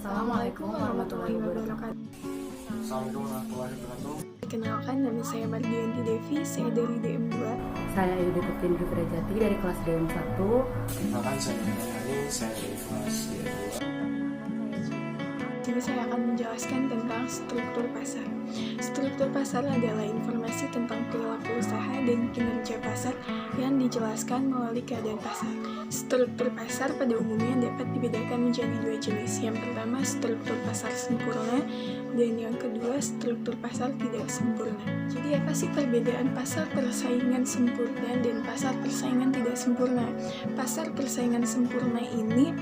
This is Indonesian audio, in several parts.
Assalamualaikum warahmatullahi wabarakatuh. Assalamualaikum warahmatullahi wabarakatuh. Perkenalkan, nama saya Mardianti Devi, saya dari DM2. Saya Ayu Putri Jati dari kelas DM1. Perkenalkan, saya Nani, saya dari kelas DM2. Jadi saya akan menjelaskan tentang struktur pasar. Struktur pasar adalah informasi tentang perilaku usaha dan kinerja pasar yang dijelaskan melalui keadaan pasar. Struktur pasar pada umumnya dapat dibedakan menjadi dua jenis. Yang pertama, struktur pasar sempurna, dan yang kedua, struktur pasar tidak sempurna. Jadi apa sih perbedaan pasar persaingan sempurna dan pasar persaingan tidak sempurna? Pasar persaingan sempurna ini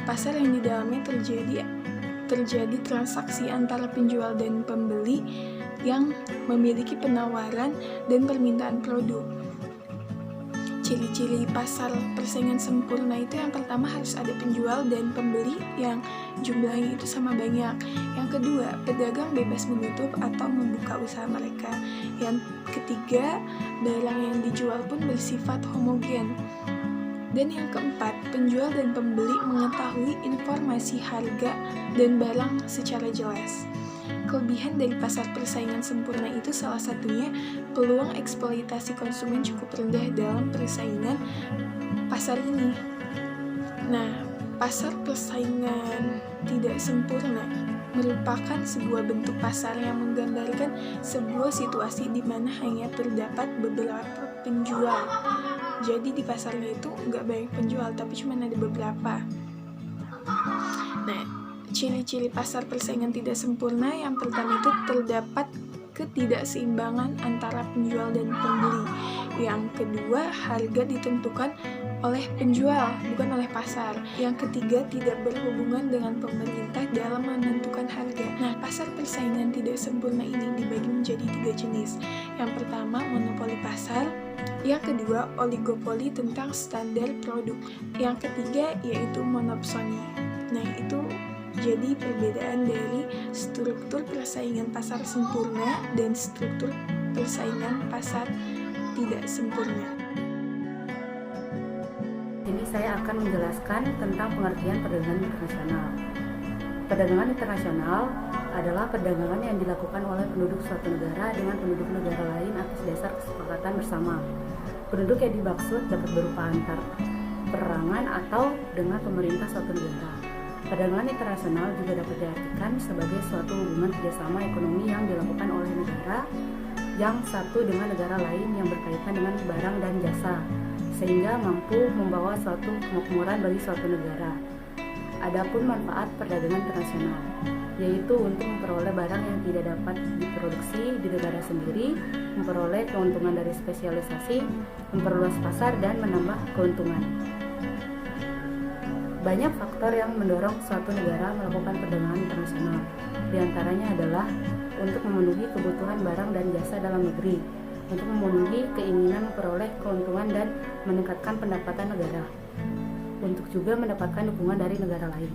pasar yang di dalamnya terjadi transaksi antara penjual dan pembeli yang memiliki penawaran dan permintaan produk. Ciri-ciri pasar persaingan sempurna itu yang pertama harus ada penjual dan pembeli yang jumlahnya itu sama banyak. Yang kedua, pedagang bebas menutup atau membuka usaha mereka. Yang ketiga, barang yang dijual pun bersifat homogen. Dan yang keempat, penjual dan pembeli mengetahui informasi harga dan barang secara jelas. Kelebihan dari pasar persaingan sempurna itu salah satunya peluang eksploitasi konsumen cukup rendah dalam persaingan pasar ini. Nah, pasar persaingan tidak sempurna merupakan sebuah bentuk pasar yang menggambarkan sebuah situasi di mana hanya terdapat beberapa penjual. Jadi di pasarnya itu nggak banyak penjual, tapi cuma ada beberapa. Nah, ciri-ciri pasar persaingan tidak sempurna yang pertama itu terdapat ketidakseimbangan antara penjual dan pembeli. Yang kedua, harga ditentukan oleh penjual, bukan oleh pasar. Yang ketiga, tidak berhubungan dengan pemerintah dalam menentukan harga. Nah, pasar persaingan tidak sempurna ini dibagi menjadi 3 jenis. Yang pertama, monopoli pasar. Yang kedua, oligopoli tentang standar produk. Yang ketiga, yaitu monopsoni. Nah, itu jadi perbedaan dari struktur persaingan pasar sempurna dan struktur persaingan pasar tidak sempurna. Ini saya akan menjelaskan tentang pengertian perdagangan internasional. Perdagangan internasional adalah perdagangan yang dilakukan oleh penduduk suatu negara dengan penduduk negara lain atas dasar kesepakatan bersama. Penduduk yang dimaksud dapat berupa antar perangan atau dengan pemerintah suatu negara. Perdagangan internasional juga dapat diartikan sebagai suatu hubungan kerjasama ekonomi yang dilakukan oleh negara yang satu dengan negara lain yang berkaitan dengan barang dan jasa, sehingga mampu membawa suatu kemakmuran bagi suatu negara. Adapun manfaat perdagangan internasional, yaitu untuk memperoleh barang yang tidak dapat diproduksi di negara sendiri, memperoleh keuntungan dari spesialisasi, memperluas pasar, dan menambah keuntungan. Banyak faktor yang mendorong suatu negara melakukan perdagangan internasional. Di antaranya adalah untuk memenuhi kebutuhan barang dan jasa dalam negeri, untuk memenuhi keinginan memperoleh keuntungan dan meningkatkan pendapatan negara, untuk juga mendapatkan dukungan dari negara lain.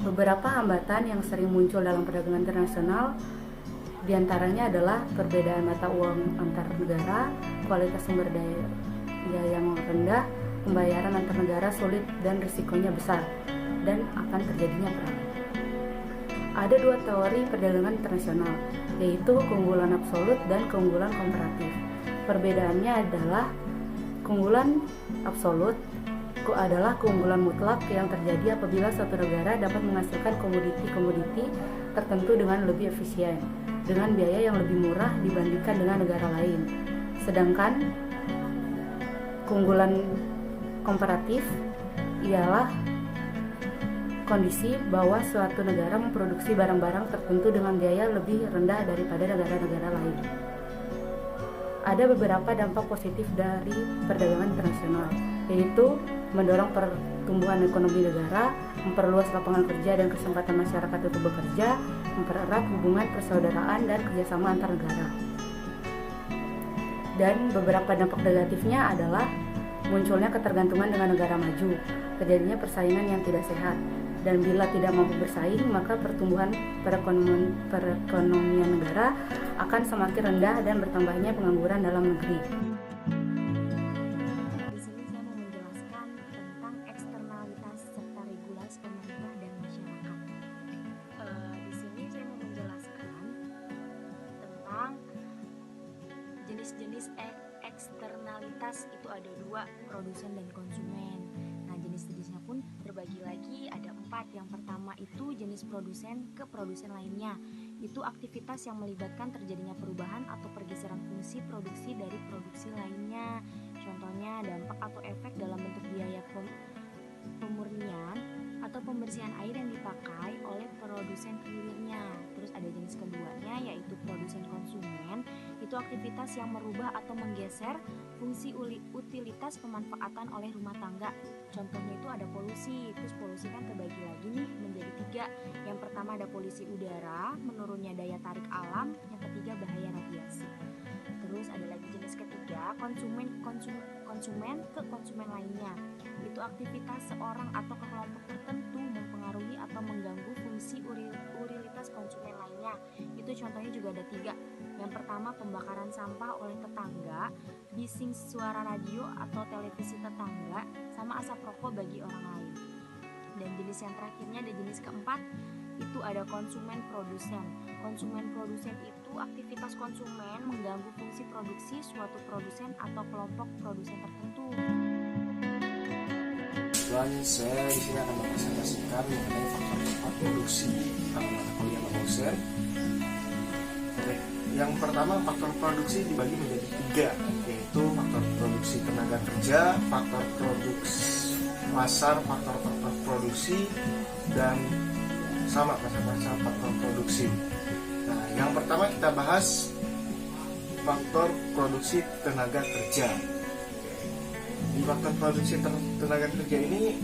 Beberapa hambatan yang sering muncul dalam perdagangan internasional diantaranya adalah perbedaan mata uang antar negara, kualitas sumber daya yang rendah, pembayaran antar negara sulit dan risikonya besar, dan akan terjadinya perang. Ada 2 teori perdagangan internasional, yaitu keunggulan absolut dan keunggulan komparatif. Perbedaannya adalah keunggulan absolut adalah keunggulan mutlak yang terjadi apabila suatu negara dapat menghasilkan komoditi tertentu dengan lebih efisien, dengan biaya yang lebih murah dibandingkan dengan negara lain. Sedangkan keunggulan komparatif ialah kondisi bahwa suatu negara memproduksi barang-barang tertentu dengan biaya lebih rendah daripada negara-negara lain. Ada beberapa dampak positif dari perdagangan internasional, yaitu mendorong pertumbuhan ekonomi negara, memperluas lapangan kerja dan kesempatan masyarakat untuk bekerja, mempererat hubungan persaudaraan dan kerjasama antar negara. Dan beberapa dampak negatifnya adalah munculnya ketergantungan dengan negara maju, terjadinya persaingan yang tidak sehat, dan bila tidak mampu bersaing, maka pertumbuhan perekonomian negara akan semakin rendah dan bertambahnya pengangguran dalam negeri. Di sini saya mau menjelaskan tentang eksternalitas serta regulasi pemerintah aktivitas itu ada 2, produsen dan konsumen. Nah, jenis-jenisnya pun terbagi lagi ada 4. Yang pertama itu jenis produsen ke produsen lainnya. Itu aktivitas yang melibatkan terjadinya perubahan atau pergeseran fungsi produksi dari produksi lainnya. Contohnya dampak atau efek dalam bentuk biaya pemurnian atau pembersihan air yang dipakai oleh produsen hilirnya. Terus ada jenis keduanya yaitu produsen konsumen. Itu aktivitas yang merubah atau menggeser fungsi utilitas pemanfaatan oleh rumah tangga. Contohnya itu ada polusi. Terus polusi kan terbagi lagi nih menjadi 3. Yang pertama ada polusi udara, menurunnya daya tarik alam. Yang ketiga bahaya radiasi. Terus ada lagi jenis ketiga, konsumen ke konsumen lainnya. Itu aktivitas seorang atau kelompok tertentu mempengaruhi atau mengganggu fungsi utilitas konsumen lainnya. Itu contohnya juga ada 3. Yang pertama pembakaran sampah oleh tetangga, bising suara radio atau televisi tetangga, sama asap rokok bagi orang lain. Dan jenis yang terakhirnya ada jenis keempat, itu ada konsumen produsen. Konsumen produsen itu aktivitas konsumen mengganggu fungsi produksi suatu produsen atau kelompok produsen tertentu. Dan saya di sini akan mempresentasikan mengenai faktor produksi pada mata kuliah dosen. Oke, yang pertama faktor produksi dibagi menjadi 3, yaitu faktor produksi tenaga kerja, faktor produksi pasar, faktor produksi, dan sama pasar faktor produksi. Nah, yang pertama kita bahas faktor produksi tenaga kerja. Di faktor produksi tenaga kerja ini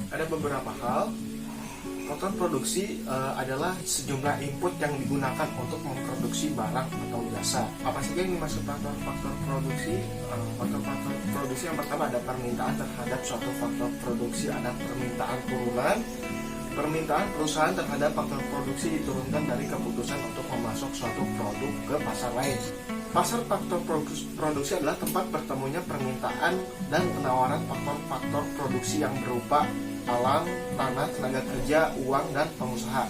ada beberapa hal. Faktor produksi adalah sejumlah input yang digunakan untuk memproduksi barang atau jasa. Apa saja yang dimaksud faktor produksi? Faktor produksi yang pertama ada permintaan terhadap suatu faktor produksi, ada permintaan turunan. Permintaan perusahaan terhadap faktor produksi diturunkan dari keputusan untuk memasok suatu produk ke pasar lain. Pasar faktor produksi adalah tempat bertemunya permintaan dan penawaran faktor-faktor produksi yang berupa alam, tanah, tenaga kerja, uang, dan pengusaha.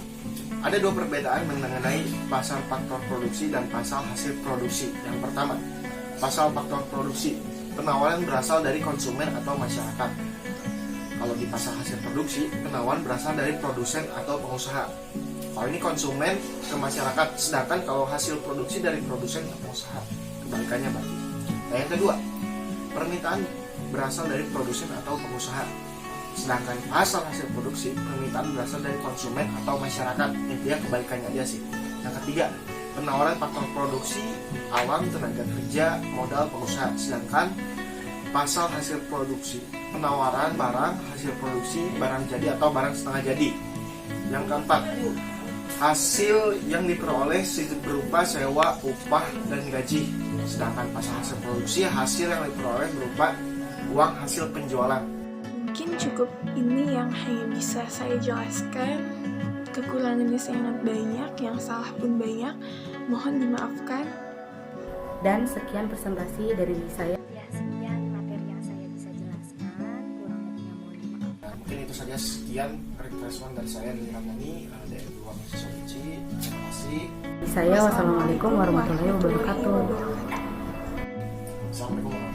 Ada 2 perbedaan mengenai pasar faktor produksi dan pasar hasil produksi. Yang pertama, pasar faktor produksi, penawaran berasal dari konsumen atau masyarakat. Kalau di pasar hasil produksi, penawaran berasal dari produsen atau pengusaha. Kalau ini konsumen ke masyarakat, sedangkan kalau hasil produksi dari produsen atau pengusaha, kebalikannya berarti. Nah, yang kedua, permintaan berasal dari produsen atau pengusaha, sedangkan pasar hasil produksi, permintaan berasal dari konsumen atau masyarakat. Intinya kebalikannya aja sih. Yang ketiga, penawaran faktor produksi, alam, tenaga kerja, modal, pengusaha, sedangkan pasar hasil produksi, penawaran barang hasil produksi, barang jadi atau barang setengah jadi. Yang keempat, hasil yang diperoleh berupa sewa, upah, dan gaji. Sedangkan pasar hasil produksi, hasil yang diperoleh berupa uang hasil penjualan. Mungkin cukup ini yang hanya bisa saya jelaskan. Kekurangannya sangat banyak, yang salah pun banyak. Mohon dimaafkan. Dan sekian presentasi dari saya. Ya, sekian materi yang saya bisa jelaskan. Kurang lebihnya mohon dimaaf. Nah, mungkin itu saja, sekian refreshment dari saya dari Ramani dari dua mahasiswa UCI. Terima kasih. Saya wassalamualaikum warahmatullahi wabarakatuh. Assalamualaikum.